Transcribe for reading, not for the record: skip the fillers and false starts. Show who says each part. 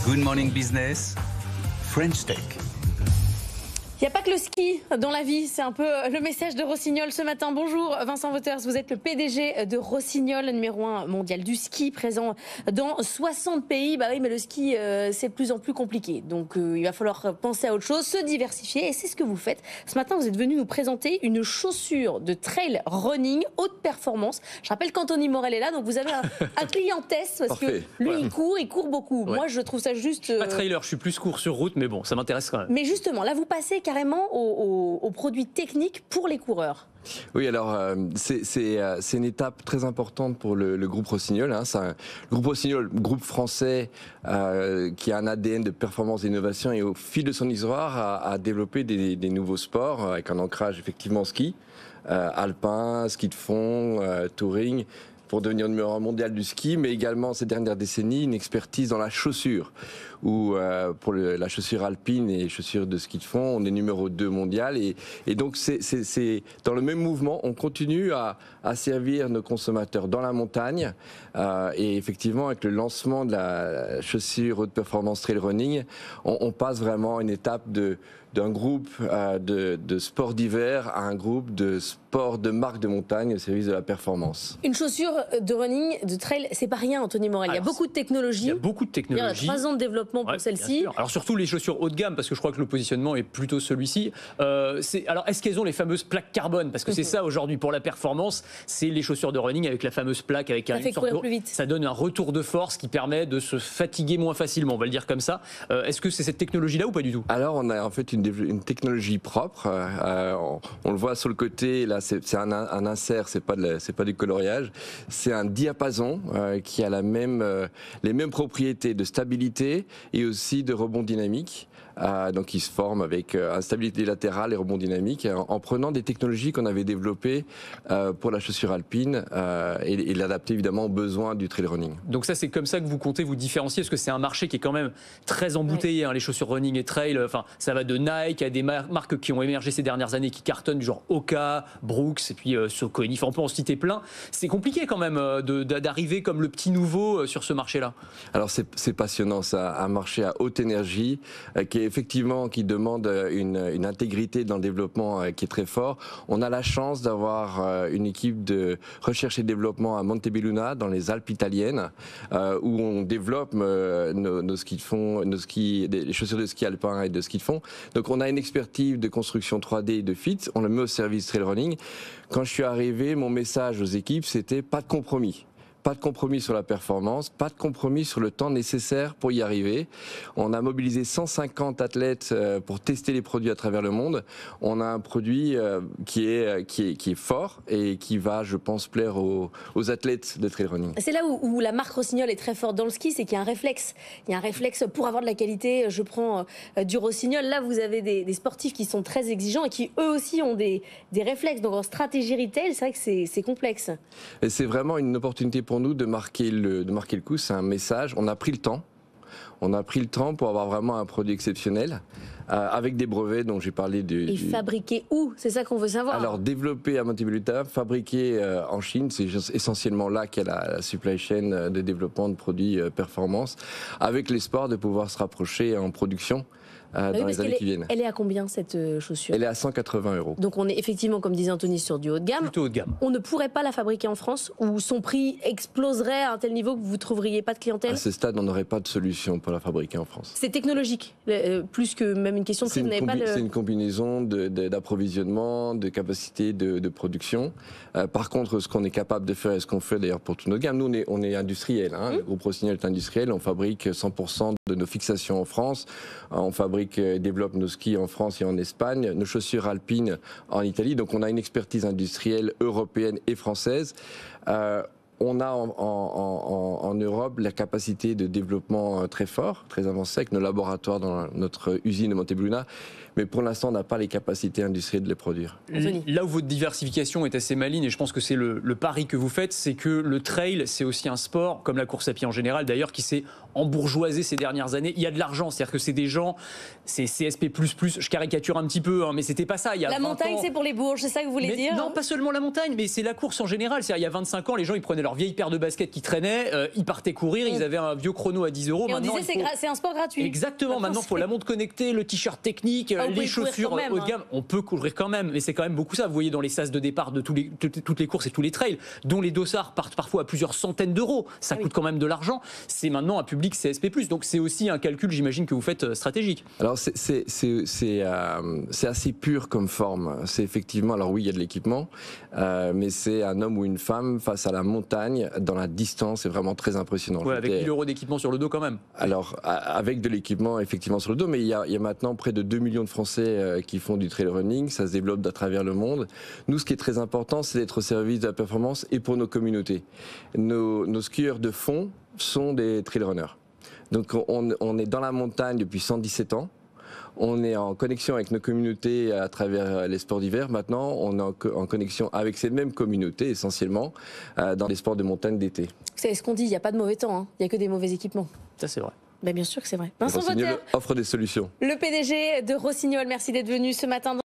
Speaker 1: Good Morning Business, French Tech.
Speaker 2: Il n'y a pas que le ski dans la vie, c'est un peu le message de Rossignol ce matin. Bonjour Vincent Wauters, vous êtes le PDG de Rossignol, numéro 1 mondial du ski, présent dans 60 pays. Bah oui, mais le ski, c'est de plus en plus compliqué. Donc il va falloir penser à autre chose, se diversifier, et c'est ce que vous faites. Ce matin, vous êtes venu nous présenter une chaussure de trail running haute performance. Je rappelle qu'Anthony Morel est là, donc vous avez un client test, parce
Speaker 3: Parfait.
Speaker 2: que lui, il court beaucoup.
Speaker 3: Ouais.
Speaker 2: Moi, je trouve ça juste...
Speaker 4: Je suis pas trailer, je suis plus court sur route, mais bon, ça m'intéresse quand même.
Speaker 2: Mais justement, là, vous passez carrément aux produits techniques pour les coureurs.
Speaker 3: Oui, alors c'est une étape très importante pour le groupe Rossignol. Hein. Le groupe Rossignol, groupe français qui a un ADN de performance et d'innovation, et au fil de son histoire a développé des nouveaux sports avec un ancrage effectivement ski, alpin, ski de fond, touring, pour devenir numéro 1 mondial du ski, mais également ces dernières décennies une expertise dans la chaussure, où pour la chaussure alpine et les chaussures de ski de fond, on est numéro 2 mondial, et donc c'est dans le même mouvement, on continue à servir nos consommateurs dans la montagne, et effectivement avec le lancement de la chaussure haute performance trail running, on passe vraiment une étape d'un groupe de sport d'hiver à un groupe de sport de marque de montagne au service de la performance.
Speaker 2: Une chaussure de running, de trail, c'est pas rien, Anthony Morel.
Speaker 4: Alors,
Speaker 2: il y a beaucoup de technologies.
Speaker 4: Il y a beaucoup de technologies.
Speaker 2: Il y a 3 ans de développement pour celle-ci.
Speaker 4: Alors surtout les chaussures haut de gamme, parce que je crois que le positionnement est plutôt celui-ci. Alors est-ce qu'elles ont les fameuses plaques carbone? Parce que c'est ça aujourd'hui pour la performance, c'est les chaussures de running avec la fameuse plaque, avec
Speaker 2: Ça fait courir plus vite.
Speaker 4: Ça donne un retour de force qui permet de se fatiguer moins facilement, on va le dire comme ça. Est-ce que c'est cette technologie-là ou pas du tout?
Speaker 3: Alors on a en fait une technologie propre. On le voit sur le côté, là c'est un insert, c'est pas du coloriage. C'est un diapason qui a les mêmes propriétés de stabilité et aussi de rebond dynamique. Donc il se forme avec instabilité latérale et rebond dynamique, en prenant des technologies qu'on avait développées pour la chaussure alpine et l'adapter évidemment aux besoins du trail running.
Speaker 4: Donc ça, c'est comme ça que vous comptez vous différencier, parce que c'est un marché qui est quand même très embouteillé, hein, les chaussures running et trail. Enfin, ça va de Nike à des marques qui ont émergé ces dernières années, qui cartonnent, du genre Hoka, Brooks, et puis Saucony. Enfin, on peut en citer plein. C'est compliqué quand même d'arriver comme le petit nouveau sur ce marché-là. Alors
Speaker 3: c'est passionnant, ça, un marché à haute énergie qui demande une intégrité dans le développement qui est très fort. On a la chance d'avoir une équipe de recherche et développement à Montebelluna, dans les Alpes italiennes, où on développe nos skis de fond, les chaussures de ski alpin et de ski de fond. Donc on a une expertise de construction 3D et de fit, on le met au service trail running. Quand je suis arrivé, mon message aux équipes, c'était pas de compromis. Pas de compromis sur la performance, pas de compromis sur le temps nécessaire pour y arriver. On a mobilisé 150 athlètes pour tester les produits à travers le monde. On a un produit qui est fort et qui va, je pense, plaire aux athlètes de trail running.
Speaker 2: C'est là où la marque Rossignol est très forte dans le ski, c'est qu'il y a un réflexe. Il y a un réflexe pour avoir de la qualité. Je prends du Rossignol. Là, vous avez des sportifs qui sont très exigeants et qui, eux aussi, ont des réflexes. Donc, en stratégie retail, c'est vrai que c'est complexe.
Speaker 3: Et c'est vraiment une opportunité pour nous de marquer le coup. C'est un message. On a pris le temps. On a pris le temps pour avoir vraiment un produit exceptionnel, avec des brevets dont j'ai parlé.
Speaker 2: Et fabriqué où? C'est ça qu'on veut savoir.
Speaker 3: Alors, développé à Montebelluna, fabriqué en Chine, c'est essentiellement là qu'est la supply chain de développement de produits performance, avec l'espoir de pouvoir se rapprocher en production dans les années qui viennent.
Speaker 2: Elle est à combien, cette chaussure?
Speaker 3: Elle est à 180 €.
Speaker 2: Donc on est effectivement, comme disait Anthony, sur du haut de gamme.
Speaker 4: Plutôt haut de gamme.
Speaker 2: On ne pourrait pas la fabriquer en France, où son prix exploserait à un tel niveau que vous ne trouveriez pas de clientèle?
Speaker 3: À ce stade, on n'aurait pas de solution pour la fabriquer en France.
Speaker 2: C'est technologique, plus que même une question de prix.
Speaker 3: C'est une combinaison d'approvisionnement, de capacité de production. Par contre, ce qu'on est capable de faire, et ce qu'on fait d'ailleurs pour toutes nos gammes, nous on est industriel. Le groupe Rossignol est industriel, on fabrique 100% de nos fixations en France, on fabrique et développe nos skis en France et en Espagne, nos chaussures alpines en Italie, donc on a une expertise industrielle européenne et française. On a en Europe la capacité de développement très fort, très avancé, avec nos laboratoires dans notre usine de Montebelluna. Mais pour l'instant, on n'a pas les capacités industrielles de les produire.
Speaker 4: Là où votre diversification est assez maligne, et je pense que c'est le pari que vous faites, c'est que le trail, c'est aussi un sport, comme la course à pied en général d'ailleurs, qui s'est embourgeoisé ces dernières années. Il y a de l'argent, c'est-à-dire que c'est des gens, c'est CSP++, je caricature un petit peu, hein, mais c'était pas ça. Il y a
Speaker 2: la
Speaker 4: 20
Speaker 2: montagne,
Speaker 4: ans.
Speaker 2: c'est pour les bourges, c'est ça que vous voulez dire?
Speaker 4: Non, pas seulement la montagne, mais c'est la course en général. C'est-à-dire, il y a 25 ans, les gens, ils prenaient leur vieille paire de baskets qui traînait, ils partaient courir, ils avaient un vieux chrono à 10 €.
Speaker 2: Et on disait c'est un sport gratuit.
Speaker 4: Exactement, maintenant, il faut la montre connectée, le t-shirt technique, les chaussures haut de gamme. On peut courir quand même, mais c'est quand même beaucoup ça. Vous voyez dans les sas de départ de toutes les courses et tous les trails, dont les dossards partent parfois à plusieurs centaines d'euros. Ça coûte quand même de l'argent. C'est maintenant un public CSP+. Donc c'est aussi un calcul, j'imagine, que vous faites stratégique.
Speaker 3: Alors c'est assez pur comme forme. C'est effectivement, alors oui, il y a de l'équipement, mais c'est un homme ou une femme face à la montagne dans la distance. C'est vraiment très impressionnant.
Speaker 4: Ouais, avec 1 000 € d'équipement sur le dos quand même.
Speaker 3: Alors avec de l'équipement effectivement sur le dos, mais il y a maintenant près de 2 millions de Français qui font du trail running. Ça se développe à travers le monde. Nous, ce qui est très important, c'est d'être au service de la performance et pour nos communautés. Nos skieurs de fond sont des trail runners. Donc on est dans la montagne depuis 117 ans. On est en connexion avec nos communautés à travers les sports d'hiver. Maintenant, on est en connexion avec ces mêmes communautés essentiellement dans les sports de montagne d'été.
Speaker 2: C'est ce qu'on dit, il n'y a pas de mauvais temps, hein. Il n'y a que des mauvais équipements.
Speaker 4: Ça, c'est vrai.
Speaker 2: Ben bien sûr que c'est vrai. Vincent
Speaker 3: Rossignol
Speaker 2: Wauters,
Speaker 3: offre des solutions.
Speaker 2: le PDG de Rossignol, merci d'être venu ce matin.